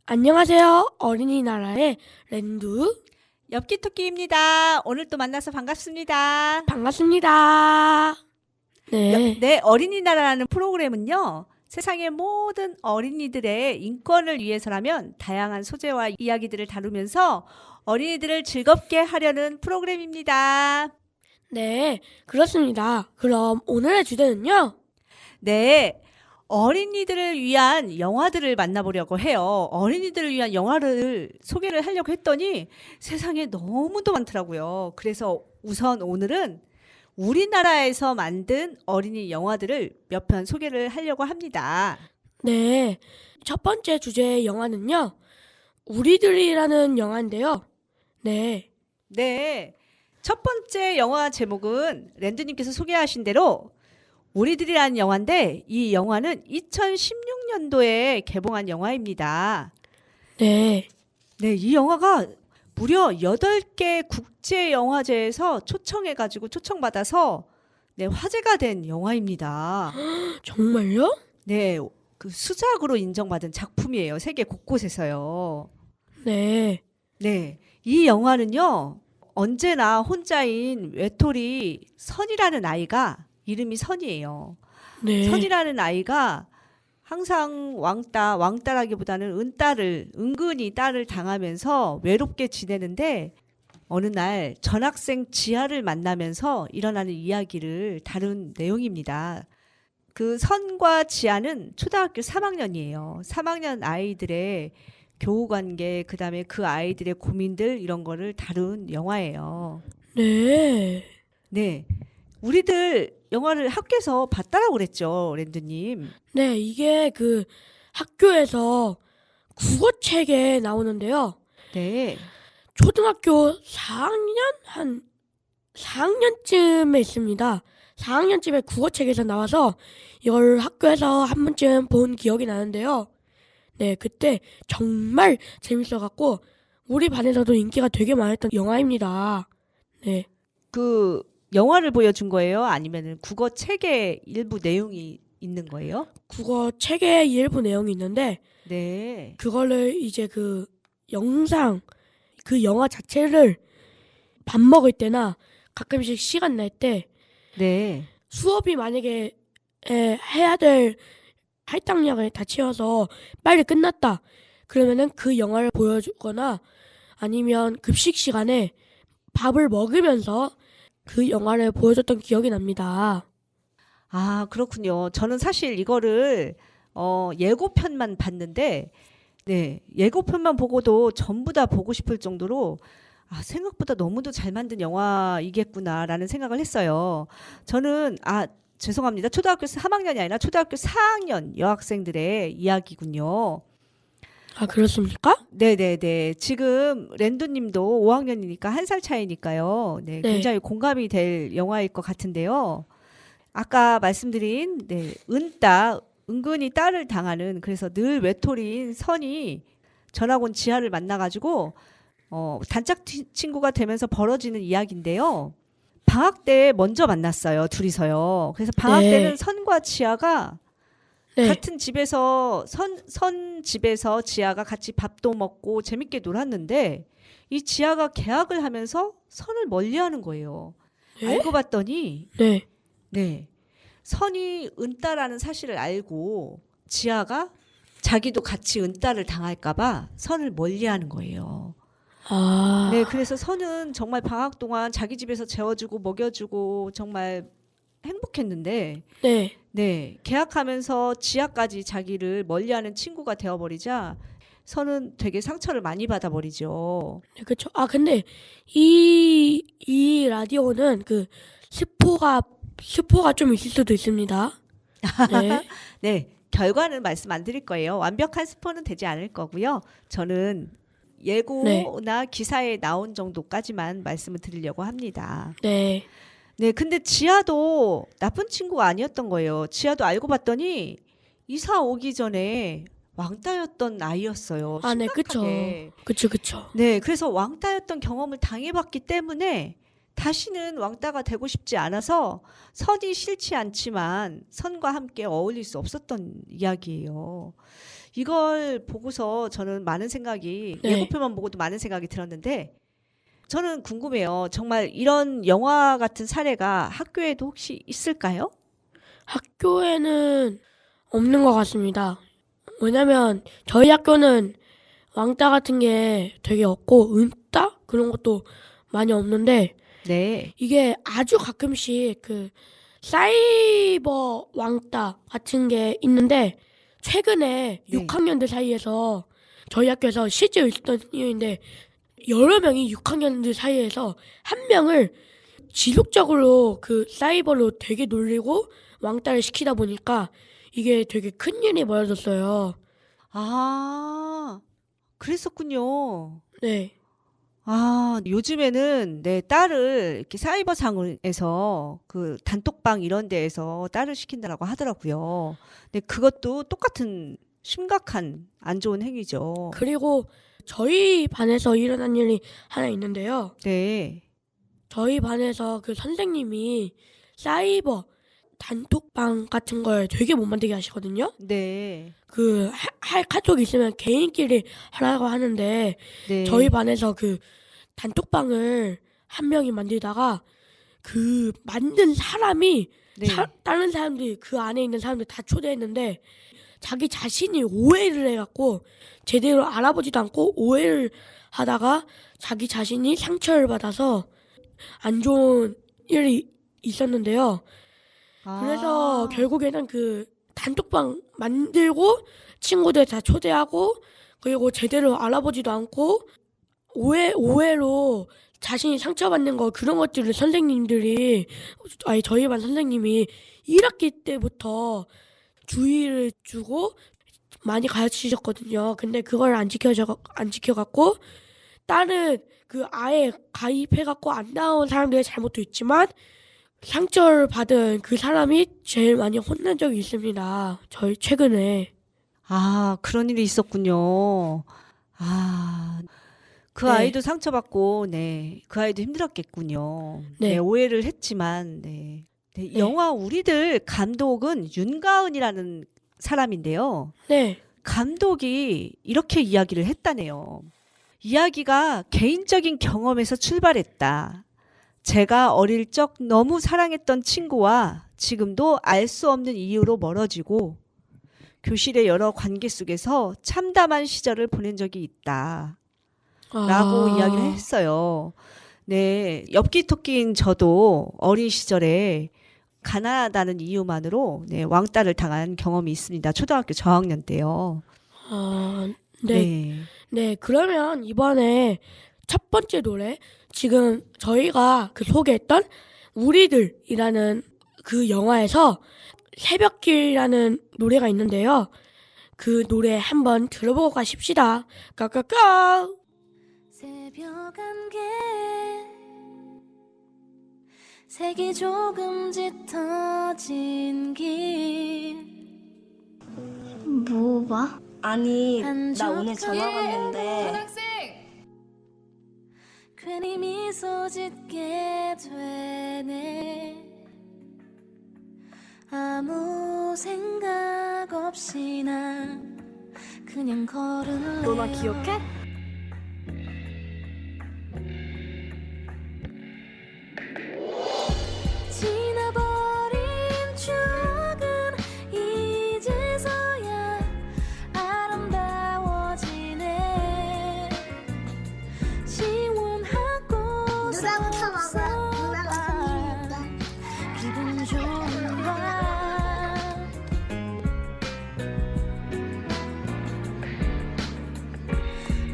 안녕하세요. 어린이나라의 랜두 엽기토끼입니다. 오늘 또 만나서 반갑습니다. 반갑습니다. 네, 네, 어린이나라라는 프로그램은요. 세상의 모든 어린이들의 인권을 위해서라면 다양한 소재와 이야기들을 다루면서 어린이들을 즐겁게 하려는 프로그램입니다. 네, 그렇습니다. 그럼 오늘의 주제는요? 네, 어린이들을 위한 영화들을 만나보려고 해요. 어린이들을 위한 영화를 소개를 하려고 했더니 세상에 너무도 많더라고요. 그래서 우선 오늘은 우리나라에서 만든 어린이 영화들을 몇 편 소개를 하려고 합니다. 네, 첫 번째 주제의 영화는요. 우리들이라는 영화인데요. 네, 네, 첫 번째 영화 제목은 랜드님께서 소개하신 대로 우리들이라는 영화인데 이 영화는 2016년도에 개봉한 영화입니다. 네, 네, 이 영화가 무려 8개 국제영화제에서 초청받아서 네, 화제가 된 영화입니다. 정말요? 네, 그 수작으로 인정받은 작품이에요. 세계 곳곳에서요. 네, 네, 이 영화는요, 언제나 혼자인 외톨이 선이라는 아이가, 이름이 선이에요. 네, 선이라는 아이가 항상 왕따라기보다는 은근히 딸을 당하면서 외롭게 지내는데 어느 날 전학생 지아를 만나면서 일어나는 이야기를 다룬 내용입니다. 그 선과 지아는 초등학교 3학년이에요. 3학년 아이들의 교우 관계, 그다음에 그 아이들의 고민들 이런 거를 다룬 영화예요. 네. 네. 우리들 영화를 학교에서 봤다라고 그랬죠, 랜드님. 네, 이게 그 학교에서 국어책에 나오는데요. 네. 초등학교 4학년쯤에 있습니다. 4학년쯤에 국어책에서 나와서 이걸 학교에서 한 번쯤 본 기억이 나는데요. 네, 그때 정말 재밌어갖고 우리 반에서도 인기가 되게 많았던 영화입니다. 네, 그 영화를 보여준 거예요? 아니면은 국어 책의 일부 내용이 있는 거예요? 국어책에 일부 내용이 있는데 네. 그거를 이제 그 영상, 그 영화 자체를 밥 먹을 때나 가끔씩 시간 날 때 네. 수업이 만약에 해야 될 할당량을 다 채워서 빨리 끝났다. 그러면은 그 영화를 보여주거나 아니면 급식 시간에 밥을 먹으면서 그 영화를 보여줬던 기억이 납니다. 아, 그렇군요. 저는 사실 이거를 예고편만 봤는데 네. 예고편만 보고도 전부 다 보고 싶을 정도로 아, 생각보다 너무도 잘 만든 영화이겠구나라는 생각을 했어요. 저는 죄송합니다. 초등학교 3학년이 아니라 초등학교 4학년 여학생들의 이야기군요. 아, 그렇습니까? 네네네. 지금 랜두님도 5학년이니까 1살 차이니까요. 네, 네, 굉장히 공감이 될 영화일 것 같은데요. 아까 말씀드린 은근히 딸을 당하는 그래서 늘 외톨이인 선이 전학 온 지아를 만나가지고 단짝 친구가 되면서 벌어지는 이야기인데요. 방학 때 먼저 만났어요, 둘이서요. 그래서 방학 네, 때는 선과 지아가 네. 같은 집에서 선 집에서 지아가 같이 밥도 먹고 재밌게 놀았는데 이 지아가 개학을 하면서 선을 멀리하는 거예요. 네? 알고 봤더니 네. 네, 선이 은따라는 사실을 알고 지아가 자기도 같이 은따를 당할까봐 선을 멀리하는 거예요. 네, 아, 그래서 선은 정말 방학 동안 자기 집에서 재워주고 먹여주고 정말 행복했는데 네. 네, 계약하면서 지하까지 자기를 멀리하는 친구가 되어버리자 선은 되게 상처를 많이 받아버리죠. 네, 그쵸. 아, 근데 이 라디오는 그 스포가 좀 있을 수도 있습니다. 네, 네, 결과는 말씀 안 드릴 거예요. 완벽한 스포는 되지 않을 거고요. 저는 네, 예고나 기사에 나온 정도까지만 말씀을 드리려고 합니다. 네. 네, 근데 지아도 나쁜 친구가 아니었던 거예요. 지아도 알고 봤더니 이사 오기 전에 왕따였던 아이였어요. 아, 네, 그쵸. 심각하게. 그쵸. 네, 그래서 왕따였던 경험을 당해봤기 때문에 다시는 왕따가 되고 싶지 않아서 선이 싫지 않지만 선과 함께 어울릴 수 없었던 이야기예요. 이걸 보고서 저는 많은 생각이, 네. 예고편만 보고도 많은 생각이 들었는데, 저는 궁금해요. 정말 이런 영화 같은 사례가 학교에도 혹시 있을까요? 학교에는 없는 것 같습니다. 왜냐면 저희 학교는 왕따 같은 게 되게 없고 은따 그런 것도 많이 없는데 네. 이게 아주 가끔씩 그 사이버 왕따 같은 게 있는데 최근에 네. 6학년들 사이에서 저희 학교에서 실제로 있었던 일인데 여러 명이 6학년들 사이에서 한 명을 지속적으로 그 사이버로 되게 놀리고 왕따를 시키다 보니까 이게 되게 큰 일이 벌어졌어요. 아, 그랬었군요. 네. 아, 요즘에는 내 딸을 이렇게 사이버상에서 그 단톡방 이런 데에서 딸을 시킨다라고 하더라고요. 근데 그것도 똑같은 심각한 안 좋은 행위죠. 그리고 저희 반에서 일어난 일이 하나 있는데요. 네. 저희 반에서 그 선생님이 사이버 단톡방 같은 걸 되게 못 만들게 하시거든요. 네. 그 할 카톡이 있으면 개인끼리 하라고 하는데 네. 저희 반에서 그 단톡방을 한 명이 만들다가 그 만든 사람이 네. 다른 사람들이 그 안에 있는 사람들 다 초대했는데 자기 자신이 오해를 해갖고 제대로 알아보지도 않고 오해를 하다가 자기 자신이 상처를 받아서 안 좋은 일이 있었는데요. 그래서 아, 결국에는 그 단톡방 만들고 친구들 다 초대하고 그리고 제대로 알아보지도 않고 오해로 자신이 상처받는 거 그런 것들을 선생님들이 아니 저희 반 선생님이 1학기 때부터 주의를 주고 많이 가르치셨거든요. 근데 그걸 안 지켜갖고 딸은 그 아예 가입해갖고 안 나온 사람들의 잘못도 있지만 상처를 받은 그 사람이 제일 많이 혼난 적이 있습니다. 저희 최근에. 아, 그런 일이 있었군요. 아, 그 네. 아이도 상처받고, 네. 그 아이도 힘들었겠군요. 네. 네, 오해를 했지만, 네. 네, 네. 영화 우리들 감독은 윤가은이라는 사람인데요. 네. 감독이 이렇게 이야기를 했다네요. 이야기가 개인적인 경험에서 출발했다. 제가 어릴 적 너무 사랑했던 친구와 지금도 알 수 없는 이유로 멀어지고 교실의 여러 관계 속에서 참담한 시절을 보낸 적이 있다. 라고 이야기를 했어요. 네, 엽기 토끼인 저도 어린 시절에 가난하다는 이유만으로 네, 왕따를 당한 경험이 있습니다. 초등학교 저학년 때요. 네. 네. 네. 그러면 이번에 첫 번째 노래 지금 저희가 그 소개했던 우리들이라는 그 영화에서 새벽길이라는 노래가 있는데요. 그 노래 한번 들어보고 가십시다. 까까까. 새벽 안개 색이 조금 짙어진 길 뭐 봐? 아니 나 오늘 한적하게 전화 왔는데 괜히 미소 짓게 되네 아무 생각 없이 난 그냥 걸을래 너 나 기억해? 지나버린 추억은 이제서야 아름다워지네 시원하고 누나부터 먹어. 누나가 선물했다. 기분 좋은 밤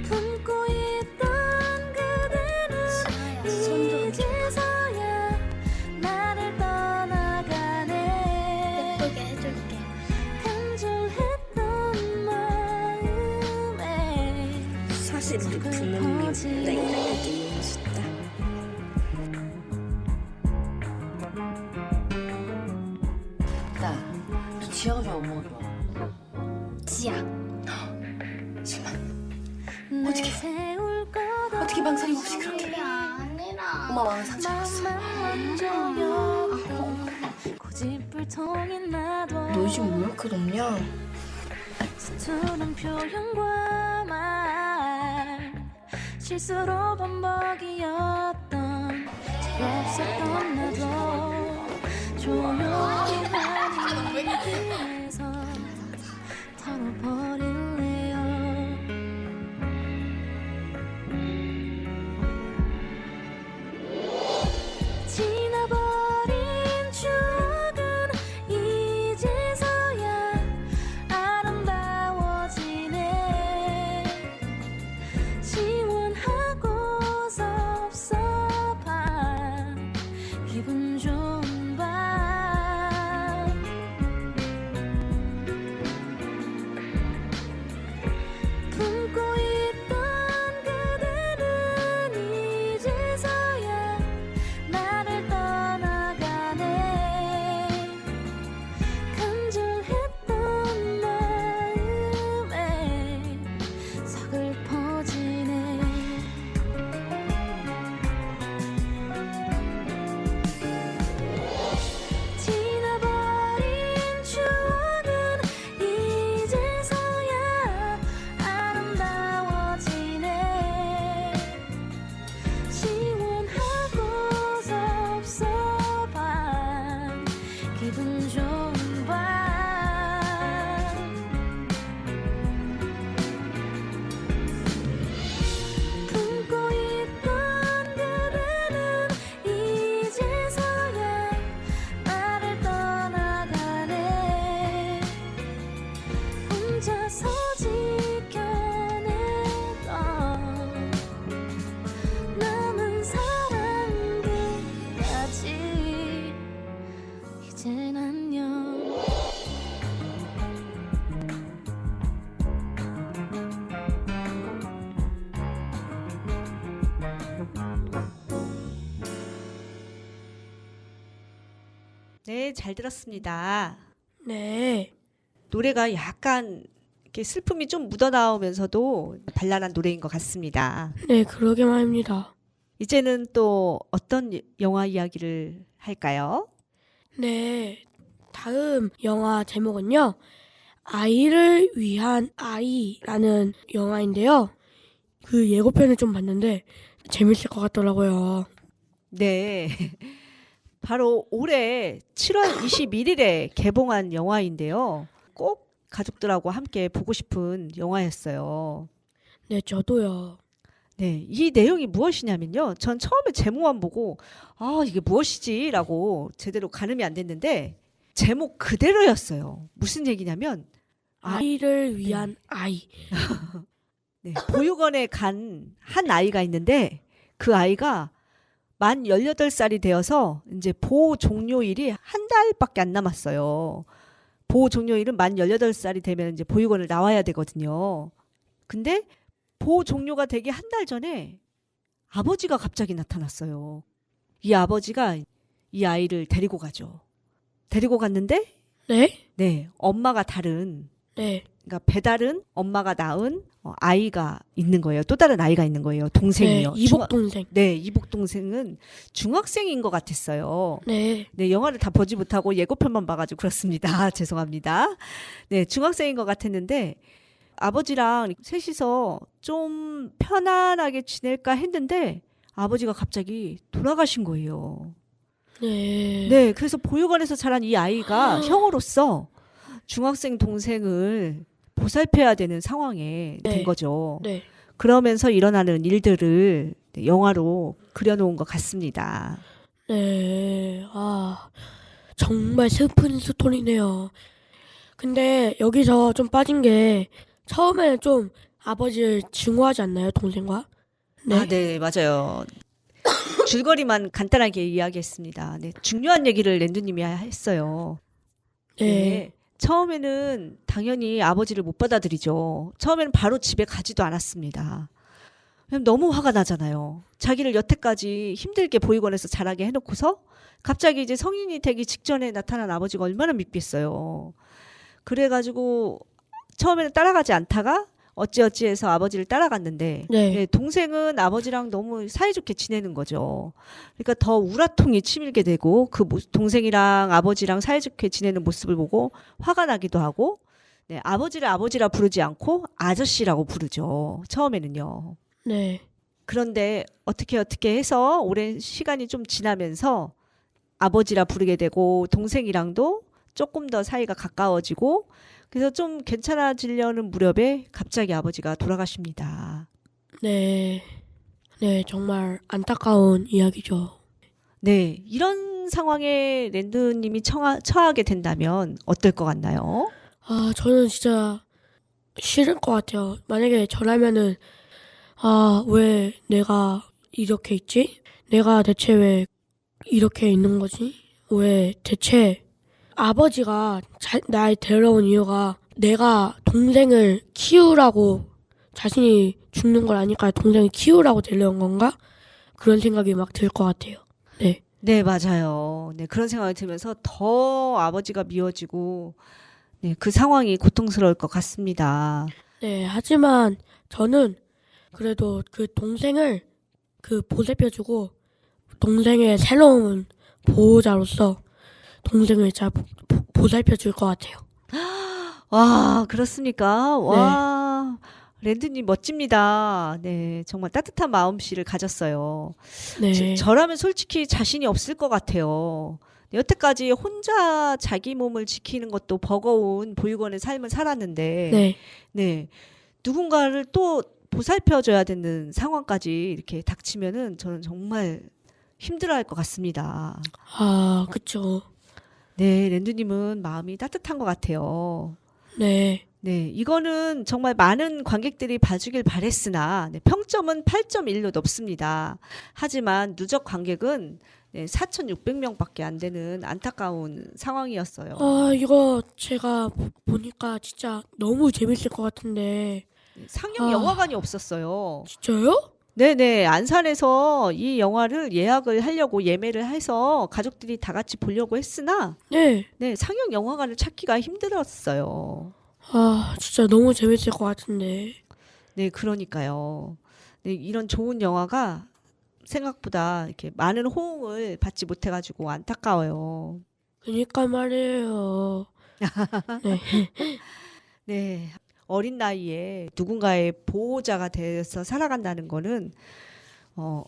품고 있던 그대는 이제서야 나를 떠나가네 예쁘게 해줄게. 간절했던 마음에 사실 우리 부모님이 내가 이렇게 이혼했다. 야, 너 지아가 좋아, 엄마가 좋아? 지야. 어떻게 어떻게 망설임 없이 그렇게 아니라 엄마 마음에 상처 입었어. 고집불통인 나도 너 지금 왜 이렇게 덥냐? 서투른 표현과 말 실수로 반복이었던 적 없었던 나도 조용히 하는 얘기에서 털어버릴래요. 지나버린 추억은 이제서야 아름다워지네. 시원하고 섭섭한 기분 좋은 밤 품고 있던 그대는 이제서야 나를 떠나가네. 간절했던 마음에 서글퍼지네. 지나버린 추억은 이제서야 아름다워지네. 시원하고 섭섭한 기분 좋은 밤 품고 있던 그대는 이제서야 나를 떠나가네. 혼자서 지켜내던 남은 사랑들까지 이젠 안녕. 네, 잘 들었습니다. 네. 노래가 약간 이렇게 슬픔이 좀 묻어나오면서도 발랄한 노래인 것 같습니다. 네, 그러게 말입니다. 이제는 또 어떤 영화 이야기를 할까요? 네. 다음 영화 제목은요. 아이를 위한 아이라는 영화인데요. 그 예고편을 좀 봤는데 재밌을 것 같더라고요. 네. 바로 올해 7월 21일에 개봉한 영화인데요. 꼭 가족들하고 함께 보고 싶은 영화였어요. 네, 저도요. 네, 이 내용이 무엇이냐면요. 전 처음에 제목만 보고 이게 무엇이지라고 제대로 가늠이 안 됐는데 제목 그대로였어요. 무슨 얘기냐면 아이를 위한 아이. 네, 보육원에 간 한 아이가 있는데 그 아이가 만 18살이 되어서 이제 보호 종료일이 한 달밖에 안 남았어요. 보호 종료일은 만 18살이 되면 이제 보육원을 나와야 되거든요. 근데 보호 종료가 되기 한 달 전에 아버지가 갑자기 나타났어요. 이 아버지가 이 아이를 데리고 가죠. 데리고 갔는데 네? 네, 엄마가 다른 네. 그러니까 배다른 엄마가 낳은 아이가 있는 거예요. 또 다른 아이가 있는 거예요. 동생이요. 네, 이복 동생. 네, 이복 동생은 중학생인 것 같았어요. 네. 네, 영화를 다 보지 못하고 예고편만 봐가지고 그렇습니다. 죄송합니다. 네, 중학생인 것 같았는데 아버지랑 셋이서 좀 편안하게 지낼까 했는데 아버지가 갑자기 돌아가신 거예요. 네. 네, 그래서 보육원에서 자란 이 아이가 형으로서 중학생 동생을 보살펴야 되는 상황에 네. 된 거죠. 네. 그러면서 일어나는 일들을 영화로 그려놓은 것 같습니다. 네. 아, 정말 슬픈 스토리네요. 근데 여기서 좀 빠진 게 처음에는 좀 아버지를 증오하지 않나요, 동생과? 네. 아, 네, 맞아요. 줄거리만 간단하게 이야기했습니다. 네, 중요한 얘기를 랜두님이 했어요. 네. 처음에는 당연히 아버지를 못 받아들이죠. 처음에는 바로 집에 가지도 않았습니다. 왜냐면 너무 화가 나잖아요. 자기를 여태까지 힘들게 보육원에서 자라게 해놓고서 갑자기 이제 성인이 되기 직전에 나타난 아버지가 얼마나 밉겠어요. 그래가지고 처음에는 따라가지 않다가 어찌어찌해서 아버지를 따라갔는데 네. 예, 동생은 아버지랑 너무 사이좋게 지내는 거죠. 그러니까 더 우라통이 치밀게 되고 그 동생이랑 아버지랑 사이좋게 지내는 모습을 보고 화가 나기도 하고 네, 아버지를 아버지라 부르지 않고 아저씨라고 부르죠. 처음에는요. 네. 그런데 어떻게 해서 오랜 시간이 좀 지나면서 아버지라 부르게 되고 동생이랑도 조금 더 사이가 가까워지고 그래서 좀 괜찮아지려는 무렵에 갑자기 아버지가 돌아가십니다. 네. 네, 정말 안타까운 이야기죠. 네, 이런 상황에 랜드님이 처하게 된다면 어떨 것 같나요? 아, 저는 진짜 싫을 것 같아요. 만약에 저라면은, 아, 왜 내가 이렇게 있지? 내가 대체 왜 이렇게 있는 거지? 왜 대체 아버지가 날 데려온 이유가 내가 동생을 키우라고 자신이 죽는 걸 아니까 동생을 키우라고 데려온 건가? 그런 생각이 막 들 것 같아요. 네. 네, 맞아요. 네, 그런 생각이 들면서 더 아버지가 미워지고 네, 그 상황이 고통스러울 것 같습니다. 네, 하지만 저는 그래도 그 동생을 보살펴주고 동생의 새로운 보호자로서 동생을 잘 보살펴줄 것 같아요. 와, 그렇습니까? 와, 랜드님 멋집니다. 네, 정말 따뜻한 마음씨를 가졌어요. 네. 저라면 솔직히 자신이 없을 것 같아요. 네, 여태까지 혼자 자기 몸을 지키는 것도 버거운 보육원의 삶을 살았는데, 네. 네, 누군가를 또 보살펴줘야 되는 상황까지 이렇게 닥치면은 저는 정말 힘들어할 것 같습니다. 아, 그쵸. 네, 랜드님은 마음이 따뜻한 것 같아요. 네. 네, 이거는 정말 많은 관객들이 봐주길 바랬으나 네, 평점은 8.1로 높습니다. 하지만 누적 관객은 네, 4,600명밖에 안 되는 안타까운 상황이었어요. 아, 이거 제가 보니까 진짜 너무 재밌을 것 같은데. 상영 아. 영화관이 없었어요. 진짜요? 네네, 안산에서 이 영화를 예약을 하려고 예매를 해서 가족들이 다 같이 보려고 했으나 네. 네, 상영 영화관을 찾기가 힘들었어요. 아, 진짜 너무 재밌을 것 같은데. 네, 그러니까요. 네, 이런 좋은 영화가 생각보다 이렇게 많은 호응을 받지 못해가지고 안타까워요. 그니까 말이에요. 네. 네, 어린 나이에 누군가의 보호자가 돼서 살아간다는 거는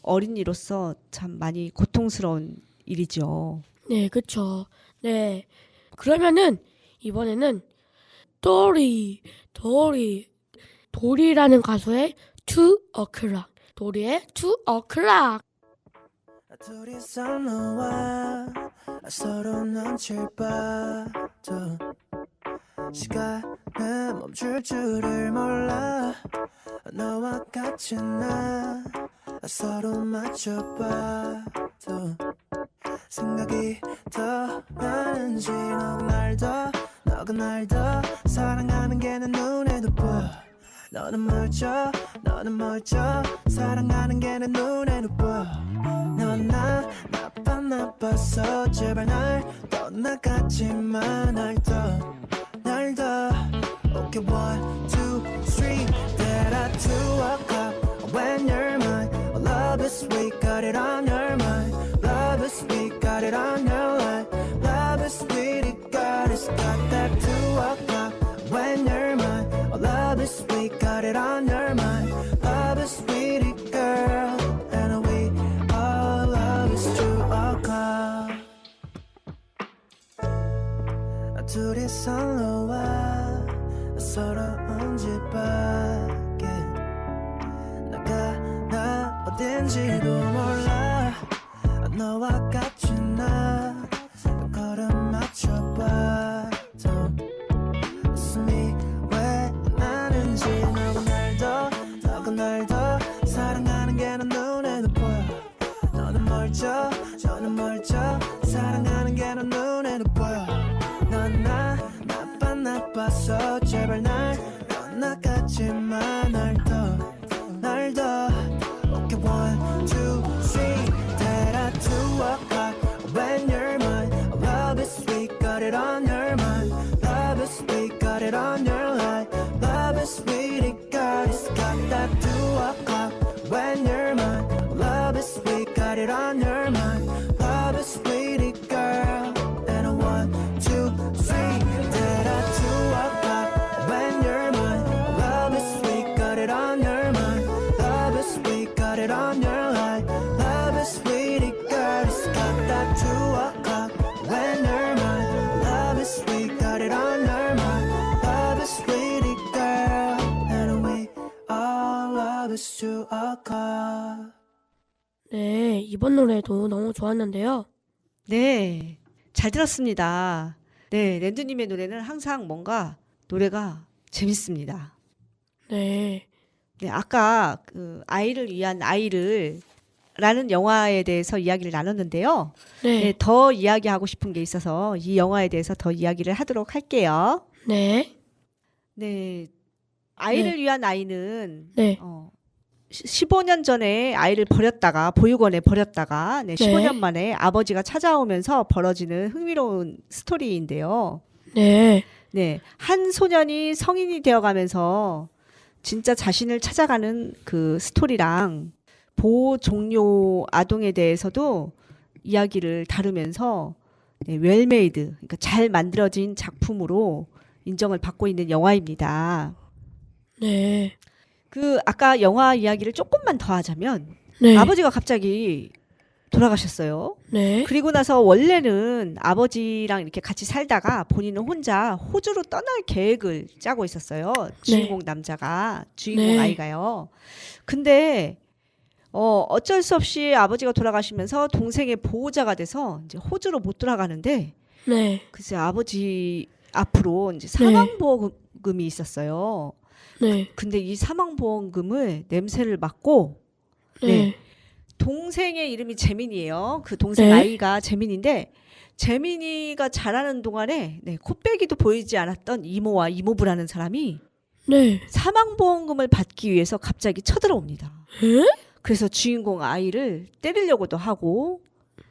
어린이로서 참 많이 고통스러운 일이죠. 네, 그쵸. 네. 그러면은, 이번에는, 도리라는 가수의 To O'Clock. 도리의 To O'Clock. 둘이서 너와 서로 눈치를 봐도 시간은 멈출 줄을 몰라 너와 같이 나 서로 맞춰봐도 생각이 더 나는지 너가 날 더 사랑하는 게 내 눈에도 보여 너는 멀쩡 사랑하는 게 내 눈에도 보여 넌 나 나빠서 제발 날 떠나가지마 날 더 Okay 1, 2, 3 That I 2 o'clock when you're mine oh, love is sweet got it on your mind love is sweet got it on your line love is sweet it got that 2 o'clock when you're mine oh, love is sweet got it on your mind love is sweet it girl and we all love is 2 o'clock 둘이서 너와 서러운 집 밖에 나 어딘지도 몰라 너와 같이 나 걸음 맞춰봐도 웃음이 왜 나는지 너가 날 더 사랑하는 게 내 눈에도 보여 너는 멀쩡 사랑하는 게 내 눈에도 보여 넌 나 나빠서 제발 날 떠나가지마 날 더 Okay 1, 2, 3 That I 2 o'clock when you're mine oh, love is sweet got it on your mind love is sweet got it on your line love is sweet it got kiss to a car. 네, 이번 노래도 너무 좋았는데요. 네, 잘 들었습니다. 네, 랜드님의 노래는 항상 뭔가 노래가 재밌습니다. 네, 네, 아까 그 아이를 위한 아이를 라는 영화에 대해서 이야기를 나눴는데요. 네, 네, 더 이야기하고 싶은 게 있어서 이 영화에 대해서 더 이야기를 하도록 할게요. 네, 네, 아이를 위한 아이는 네, 15년 전에 아이를 버렸다가 보육원에 버렸다가 네, 15년 만에 아버지가 찾아오면서 벌어지는 흥미로운 스토리인데요. 네, 네, 한 소년이 성인이 되어가면서 진짜 자신을 찾아가는 그 스토리랑 보호 종료 아동에 대해서도 이야기를 다루면서 네, 웰메이드, 그러니까 잘 만들어진 작품으로 인정을 받고 있는 영화입니다. 네, 그 아까 영화 이야기를 조금만 더 하자면 네, 아버지가 갑자기 돌아가셨어요. 네, 그리고 나서 원래는 아버지랑 이렇게 같이 살다가 본인은 혼자 호주로 떠날 계획을 짜고 있었어요. 주인공 남자가, 주인공 네. 아이가요. 근데 어쩔 수 없이 아버지가 돌아가시면서 동생의 보호자가 돼서 이제 호주로 못 돌아가는데 네, 글쎄 아버지 앞으로 이제 사망보험금이 있었어요. 네, 근데 이 사망보험금을 냄새를 맡고 네, 네. 동생의 이름이 재민이에요. 그 동생 네. 아이가 재민인데 재민이가 자라는 동안에 네, 코빼기도 보이지 않았던 이모와 이모부라는 사람이 네, 사망보험금을 받기 위해서 갑자기 쳐들어옵니다. 에? 그래서 주인공 아이를 때리려고도 하고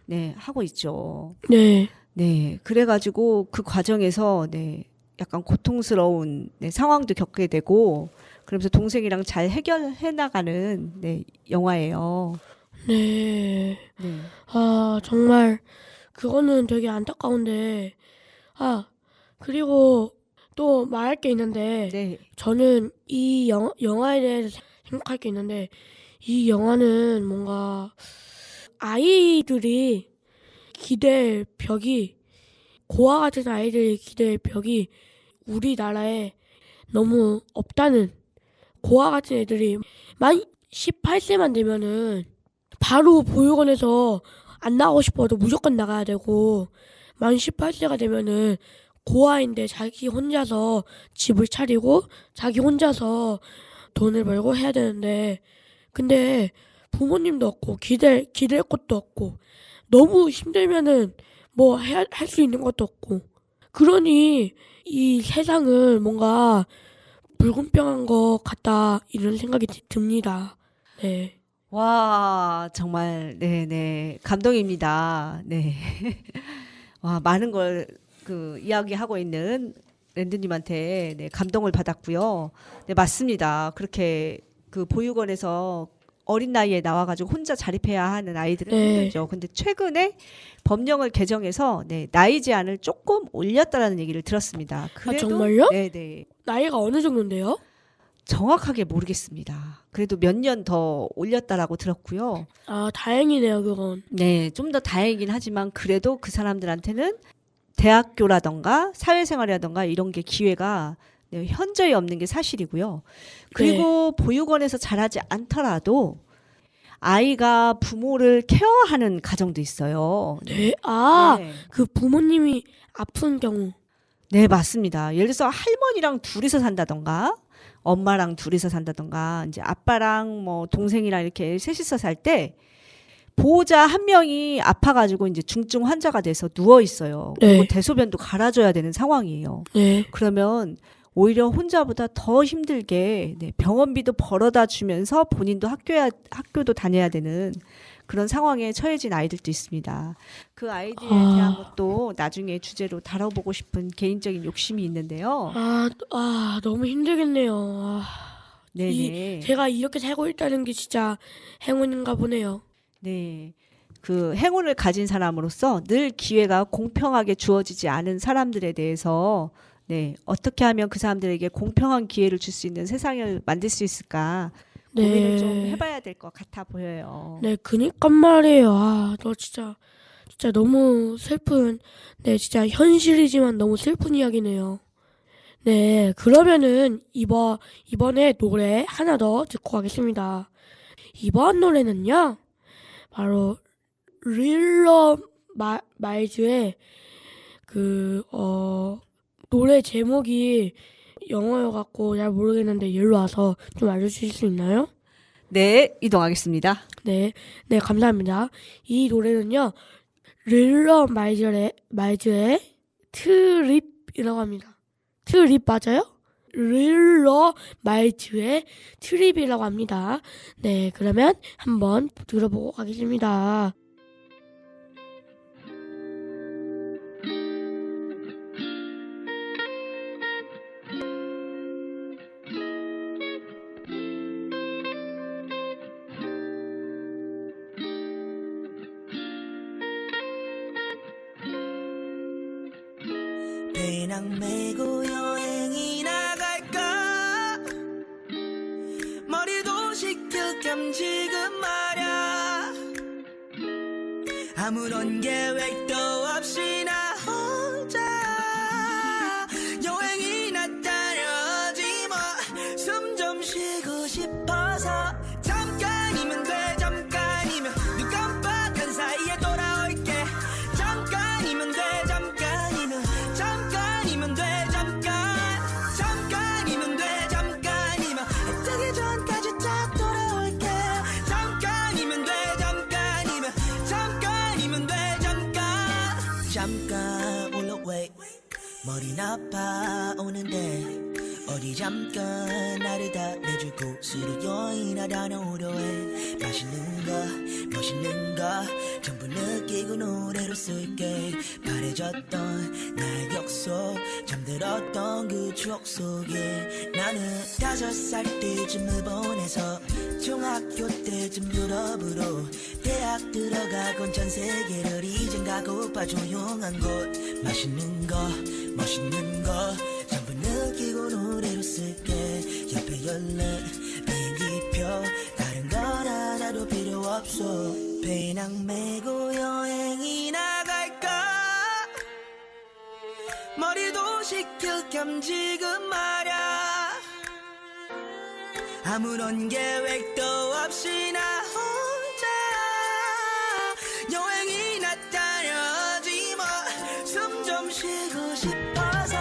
네, 하고 있죠. 네, 네, 그래가지고 그 과정에서 네, 약간 고통스러운 네, 상황도 겪게 되고 그러면서 동생이랑 잘 해결해 나가는 네, 영화예요. 네. 네. 아, 정말 그거는 되게 안타까운데, 아, 그리고 또 말할 게 있는데, 네. 저는 이 영화에 대해서 생각할 게 있는데, 이 영화는 뭔가 아이들이 기댈 벽이, 고아 같은 아이들이 기댈 벽이 우리나라에 너무 없다는, 고아 같은 애들이 만 18세만 되면은 바로 보육원에서 안 나가고 싶어도 무조건 나가야 되고, 만 18세가 되면은 고아인데 자기 혼자서 집을 차리고 자기 혼자서 돈을 벌고 해야 되는데, 근데 부모님도 없고 기댈 곳도 없고 너무 힘들면은 뭐 할 수 있는 것도 없고, 그러니 이 세상은 뭔가 불공평한 것 같다 이런 생각이 듭니다. 네. 와, 정말, 네네. 감동입니다. 네. 와, 많은 걸 그 이야기하고 있는 랜드님한테 네, 감동을 받았고요. 네, 맞습니다. 그렇게 그 보육원에서 어린 나이에 나와가지고 혼자 자립해야 하는 아이들은 네. 힘들죠. 근데 최근에 법령을 개정해서 네, 나이 제한을 조금 올렸다라는 얘기를 들었습니다. 그래도 정말요? 네네. 나이가 어느 정도인데요? 정확하게 모르겠습니다. 그래도 몇 년 더 올렸다라고 들었고요. 아, 다행이네요, 그건. 네, 좀 더 다행이긴 하지만 그래도 그 사람들한테는 대학교라던가 사회생활이라던가 이런 게 기회가 네, 현저히 없는 게 사실이고요. 그리고 보육원에서 자라지 않더라도 아이가 부모를 케어하는 가정도 있어요. 네. 아, 네. 그 부모님이 아픈 경우. 네, 맞습니다. 예를 들어서 할머니랑 둘이서 산다던가 엄마랑 둘이서 산다던가 이제 아빠랑 뭐 동생이랑 이렇게 셋이서 살 때 보호자 한 명이 아파가지고 이제 중증 환자가 돼서 누워 있어요. 그리고 네. 대소변도 갈아줘야 되는 상황이에요. 네. 그러면 오히려 혼자보다 더 힘들게 네, 병원비도 벌어다 주면서 본인도 학교도 다녀야 되는 그런 상황에 처해진 아이들도 있습니다. 그 아이들에 대한 것도 나중에 주제로 다뤄보고 싶은 개인적인 욕심이 있는데요. 너무 힘들겠네요. 네네. 제가 이렇게 살고 있다는 게 진짜 행운인가 보네요. 네. 그 행운을 가진 사람으로서 늘 기회가 공평하게 주어지지 않은 사람들에 대해서 네, 어떻게 하면 그 사람들에게 공평한 기회를 줄 수 있는 세상을 만들 수 있을까 고민을 좀 해봐야 될 것 같아 보여요. 네, 그니까 말이에요. 너 진짜 너무 슬픈, 네, 진짜 현실이지만 너무 슬픈 이야기네요. 네, 그러면은 이번에 노래 하나 더 듣고 가겠습니다. 이번 노래는요, 바로 릴러 마일즈의 노래 제목이 영어여갖고 잘 모르겠는데 일로 와서 좀 알려주실 수 있나요? 네, 이동하겠습니다. 네, 감사합니다. 이 노래는요, 릴러 마일즈의 트립이라고 합니다. 트립 맞아요? 릴러 마일즈의 트립이라고 합니다. 네, 그러면 한번 들어보고 가겠습니다. 배낭 메고 여행이 나갈까 머리도 식힐 겸 지금 말야 아무런 계획도 없이 나 혼자 여행이나 다녀지 뭐 숨 좀 쉬고 싶어서 잠깐이면 돼 잠깐이면 눈 깜빡한 사이에 돌아올게 잠깐이면 돼 잠깐이면 돼 잠깐이면 돼 잠깐이면 해 뜨기 전까지 딱 돌아올게 잠깐이면 돼 잠깐이면 돼 잠깐 올라 wait 머리 나빠 오는데 어디 잠깐 나를 달래주고 술을 여인아 다녀오려 해 맛있는 거 멋있는 거 전부 느끼고 노래로 쓸게 바래졌던 나의 벽 속 잠들었던 그 추억 속에 나는 5살 때쯤 보내서 중학교 때쯤 유럽으로 대학 들어가곤 전 세계를 이젠 가고파 조용한 곳 맛있는 거 멋있는 거 전부 느끼고 노래로 쓸게 옆에 열린 비행기표 다른 건 하나도 필요 없어 배낭 메고 여행이 나갈까 머리도 식힐 겸 지금 말야 아무런 계획도 없이 나 혼자 여행이나 다녀지 뭐 숨 좀 쉬고 싶어서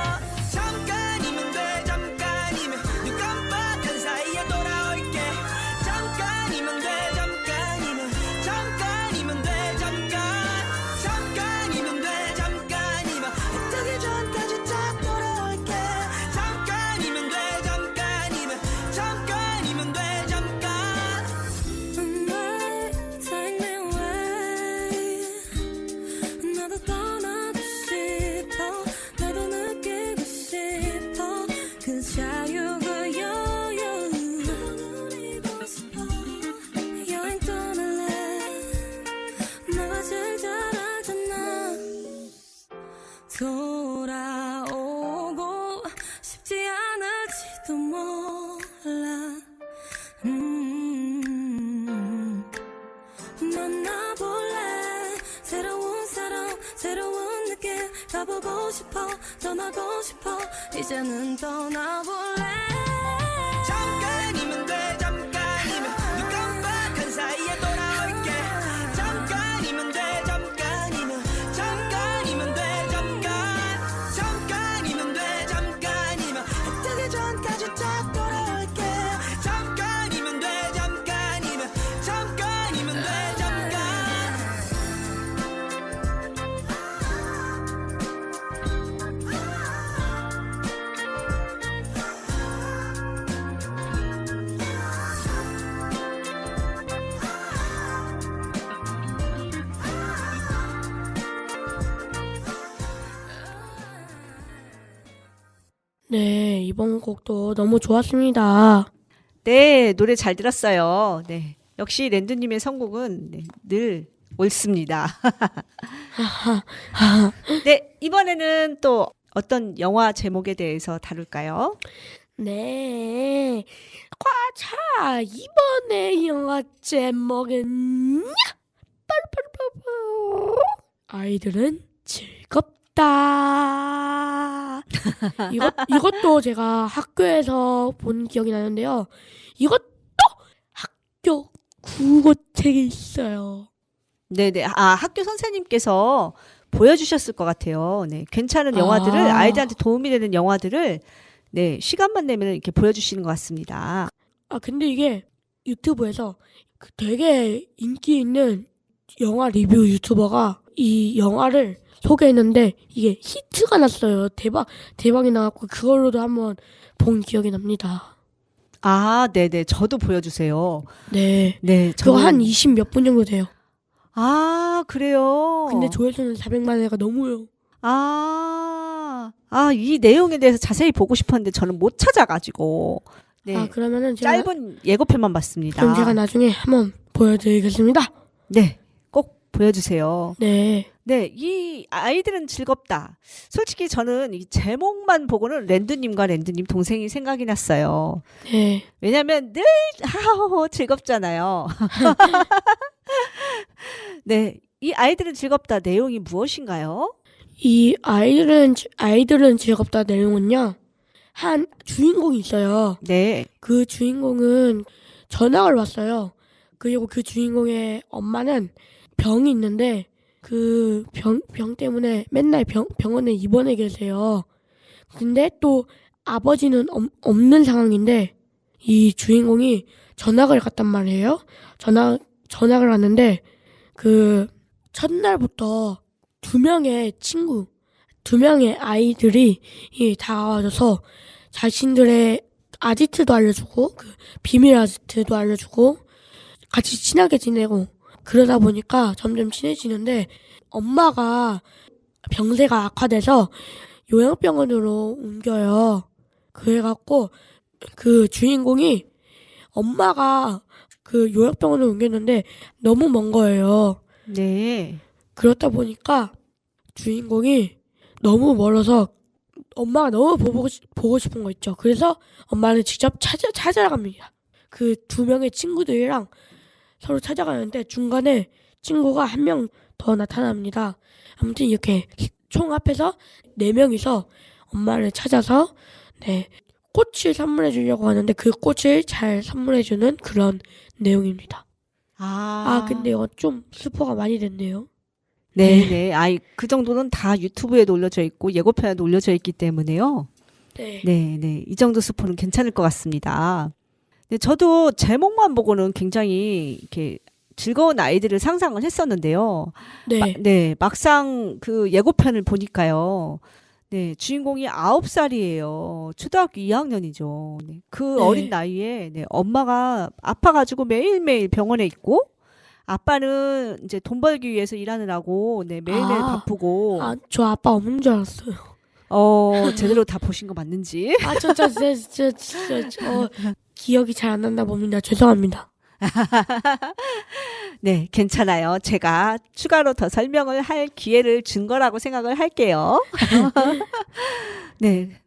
잠깐이면 돼 잠깐이면 눈 깜빡한 사이에 돌아올게 잠깐이면 돼 잠깐이면 돼 잠깐이면 돼 잠깐이면 해 뜨기 전까지 딱 돌아올게 잠깐이면 돼 잠깐이면 돼 잠깐 Take me away 나도 떠나고 싶어 나도 느끼고 싶어 그 자유 그 여유 누리고 싶어 여행 떠날래 너가 제일 잘 알잖아 돌아오고 싶지 않을지도 몰라 만나볼래 새로운 사람 새로운 느낌 가보고 싶어 떠나고 싶어 이제는 떠나볼래 잠깐이면 돼 잠깐이면 눈 깜빡한 사이에 돌아올게 잠깐이면 돼 잠깐이면 돼 잠깐이면 돼 잠깐이면 해 뜨기 전까지 딱 돌아올게 잠깐이면 돼 잠깐이면 돼 잠깐 네, 이번 곡도 너무 좋았습니다. 네, 노래 잘 들었어요. 네. 역시 랜드님의 선곡은 네, 늘 옳습니다. 네, 이번에는 또 어떤 영화 제목에 대해서 다룰까요? 네, 자, 이번에 영화 제목은 빠르빠르빠르 아이들은 즐겁다. 이것도 제가 학교에서 본 기억이 나는데요. 이것도 학교 우고책이 있어요. 네네. 아, 학교 선생님께서 보여주셨을 것 같아요. 네. 괜찮은 영화들을, 아. 아이들한테 도움이 되는 영화들을, 네, 시간만 내면 이렇게 보여주시는 것 같습니다. 아, 근데 이게 유튜브에서 그 되게 인기 있는 영화 리뷰 유튜버가 이 영화를 소개했는데 이게 히트가 났어요. 대박이 나갖고 그걸로도 한번 본 기억이 납니다. 아, 네네. 저도 보여주세요. 네. 네. 그거 저는- 한 20 몇 분 정도 돼요. 아, 그래요? 근데 조회수는 400만 회가 넘어요. 이 내용에 대해서 자세히 보고 싶었는데 저는 못 찾아가지고. 네. 아, 그러면은 제가, 짧은 예고편만 봤습니다. 그럼 제가 나중에 한번 보여드리겠습니다. 네. 꼭 보여주세요. 네. 네. 이 아이들은 즐겁다. 솔직히 저는 이 제목만 보고는 랜드님 동생이 생각이 났어요. 네. 왜냐면 늘 하하호 즐겁잖아요. 네. 이 아이들은 즐겁다. 내용이 무엇인가요? 이 아이들은 즐겁다 내용은요. 한 주인공이 있어요. 네. 그 주인공은 전학을 왔어요. 그리고 그 주인공의 엄마는 병이 있는데 그 병 때문에 맨날 병원에 입원해 계세요. 근데 또 아버지는 없는 상황인데 이 주인공이 전학을 갔단 말이에요. 전학을 왔는데 그 첫날부터 두 명의 아이들이 다가와줘서 자신들의 아지트도 알려주고 그 비밀 아지트도 알려주고 같이 친하게 지내고 그러다 보니까 점점 친해지는데 엄마가 병세가 악화돼서 요양병원으로 옮겨요. 그래갖고 그 주인공이 엄마가 그 요양병원을 옮겼는데 너무 먼 거예요. 네. 그렇다 보니까 주인공이 너무 멀어서 엄마가 너무 보고 싶은 거 있죠. 그래서 엄마를 직접 찾아러 갑니다. 그 두 명의 친구들이랑 서로 찾아가는데 중간에 친구가 한 명 더 나타납니다. 아무튼 이렇게 총 합해서 4명이서 엄마를 찾아서 네, 꽃을 선물해 주려고 하는데 그 꽃을 잘 선물해 주는 그런 내용입니다. 근데 이거 좀 스포가 많이 됐네요. 네. 그 정도는 다 유튜브에도 올려져 있고 예고편에도 올려져 있기 때문에요. 네. 네. 이 정도 스포는 괜찮을 것 같습니다. 네, 저도 제목만 보고는 굉장히 이렇게 즐거운 아이들을 상상을 했었는데요. 네. 막상 그 예고편을 보니까요. 네, 주인공이 9살이에요. 초등학교 2학년이죠. 네, 그 네. 어린 나이에 엄마가 아파가지고 매일매일 병원에 있고 아빠는 이제 돈 벌기 위해서 일하느라고 매일매일 바쁘고 저 아빠 없는 줄 알았어요. 제대로 다 보신 거 맞는지. 기억이 잘 안 난다 봅니다. 죄송합니다. 네, 괜찮아요. 제가 추가로 더 설명을 할 기회를 준 거라고 생각을 할게요. 네.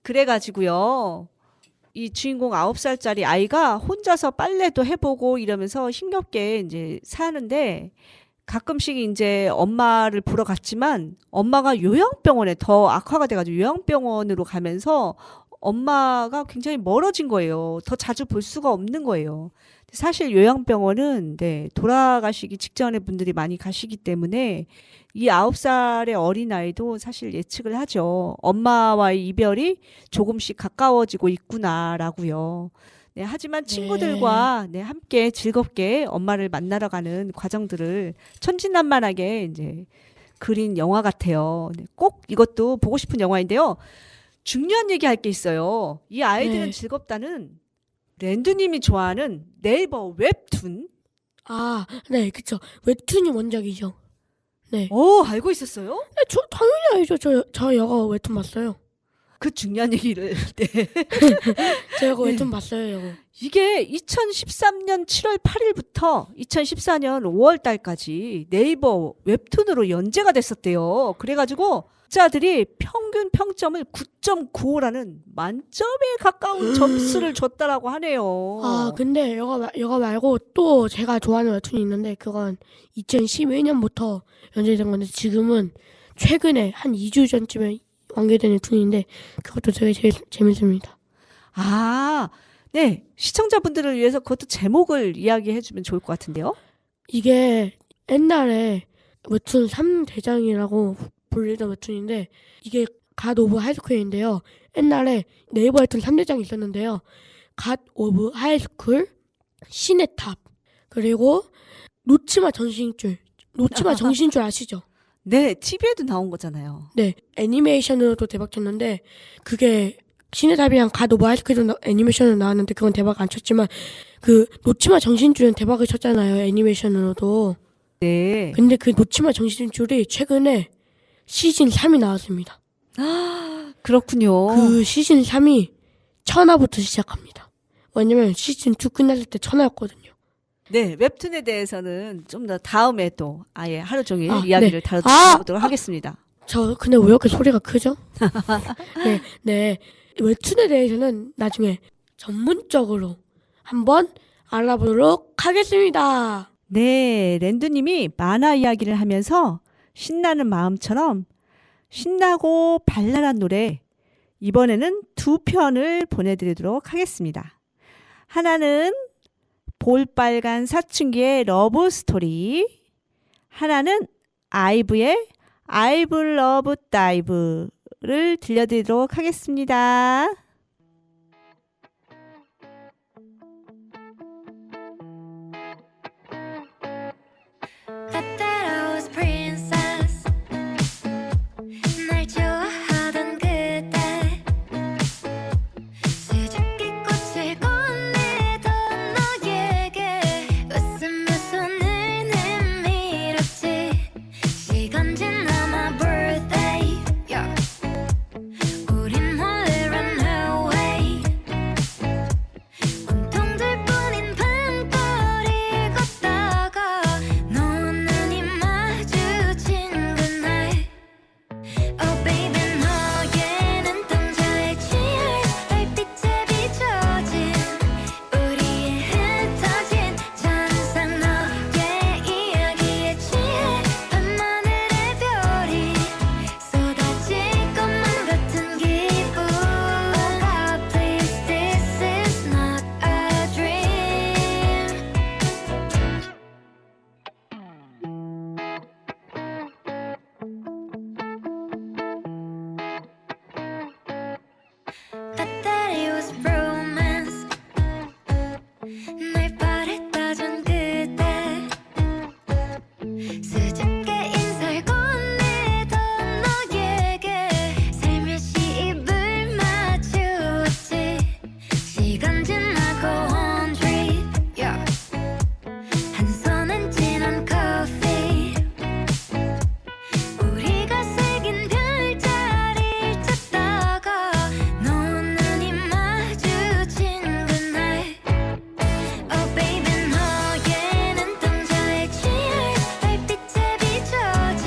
그래가지고요. 이 주인공 9살짜리 아이가 혼자서 빨래도 해보고 이러면서 힘겹게 이제 사는데 가끔씩 이제 엄마를 보러 갔지만 엄마가 요양병원에 더 악화가 돼가지고 요양병원으로 가면서 엄마가 굉장히 멀어진 거예요. 더 자주 볼 수가 없는 거예요. 사실 요양병원은 돌아가시기 직전에 분들이 많이 가시기 때문에 이 9살의 어린아이도 사실 예측을 하죠. 엄마와의 이별이 조금씩 가까워지고 있구나라고요. 네, 하지만 친구들과 함께 즐겁게 엄마를 만나러 가는 과정들을 천진난만하게 이제 그린 영화 같아요. 네, 꼭 이것도 보고 싶은 영화인데요. 중요한 얘기 할 게 있어요. 이 아이들은 즐겁다는 랜드님이 좋아하는 네이버 웹툰. 네, 그쵸. 웹툰이 원작이죠. 네. 알고 있었어요? 네, 저 당연히 알죠. 저 여가 웹툰 봤어요. 그 중요한 얘기를. 네. 저 여가 웹툰 봤어요, 여거. 이게 2013년 7월 8일부터 2014년 5월 달까지 네이버 웹툰으로 연재가 됐었대요. 그래가지고 자들이 평균 평점을 9.95라는 만점에 가까운 점수를 줬다라고 하네요. 근데 여가 말고 또 제가 좋아하는 웹툰이 있는데 그건 2012년부터 연재된 건데 지금은 최근에 한 2주 전쯤에 완결된 웹툰인데 그것도 되게 재밌습니다. 네, 시청자분들을 위해서 그것도 제목을 이야기해주면 좋을 것 같은데요. 이게 옛날에 웹툰 3대장이라고 불리던 웹툰인데 이게 갓 오브 하이스쿨인데요. 옛날에 네이버 웹툰 3대장이 있었는데요. 갓 오브 하이스쿨, 신의 탑, 그리고 놓치마 정신줄. 놓치마 정신줄 아시죠? 네, TV에도 나온 거잖아요. 네, 애니메이션으로도 대박쳤는데 그게 신의 탑이랑 갓 오브 하이스쿨도 애니메이션으로 나왔는데 그건 대박 안 쳤지만 그 놓치마 정신줄은 대박을 쳤잖아요. 애니메이션으로도. 네. 근데 그 놓치마 정신줄이 최근에 시즌 3이 나왔습니다. 그렇군요. 그 시즌 3이 천화부터 시작합니다. 왜냐면 시즌 2 끝났을 때 천화였거든요. 네, 웹툰에 대해서는 좀 더 다음에 또 아예 하루 종일 아, 이야기를 네. 다뤄보도록 하겠습니다. 저 근데 왜 이렇게 소리가 크죠? 네. 웹툰에 대해서는 나중에 전문적으로 한번 알아보도록 하겠습니다. 네, 랜두님이 만화 이야기를 하면서 신나는 마음처럼 신나고 발랄한 노래 이번에는 2편을 보내드리도록 하겠습니다. 하나는 볼빨간 사춘기의 러브 스토리, 하나는 아이브의 아이브 러브 다이브를 들려드리도록 하겠습니다. 때때로's princess 날 좋아하던 그대 수줍게 꽃을 건네던 너에게 웃으며 손을 내밀었지. 시간 지나 my birthday yeah. 우린 몰래 run away. 온통 둘뿐인 밤거리 걷다가 너는 마주친 그날 Oh baby 너의 눈동자에 취할 달빛에 비춰진 우리의 흩어진 찬상 너의 이야기에 취해 밤하늘의 별이 쏟아질 것만 같은 기분. Oh God please this is not a dream. But that it was romance. 날 바랬다던 그대 수줍게 인사를 건네던 너에게 살며시 입을 맞추었지. 시간 지나고 on trip yeah. 한 손은 진한 커피 우리가 새긴 별자리를 찾다가 너는 마주친 그날 Oh baby 너의 눈동자에 취할 달빛에 비춰진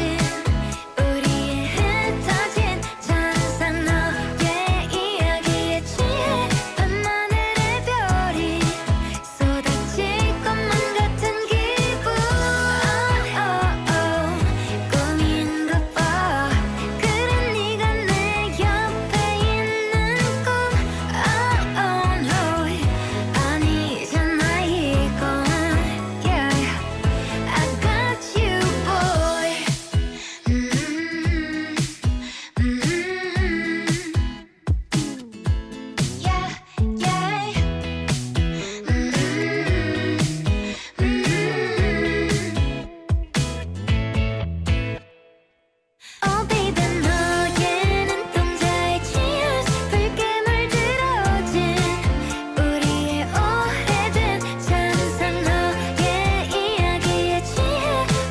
우리의 흩어진 찬상 너의 이야기에 취해 밤하늘의 별이 쏟아질 것만 같은 기분. 꿈인가 봐. 그래 네가 내 옆에 있는 꿈. No 아니잖아 이건. Yeah I got you boy. Yeah Oh baby 너의 눈동자에 취한 붉게 물들어진 우리의 오래된 찬상 너의 이야기에 취해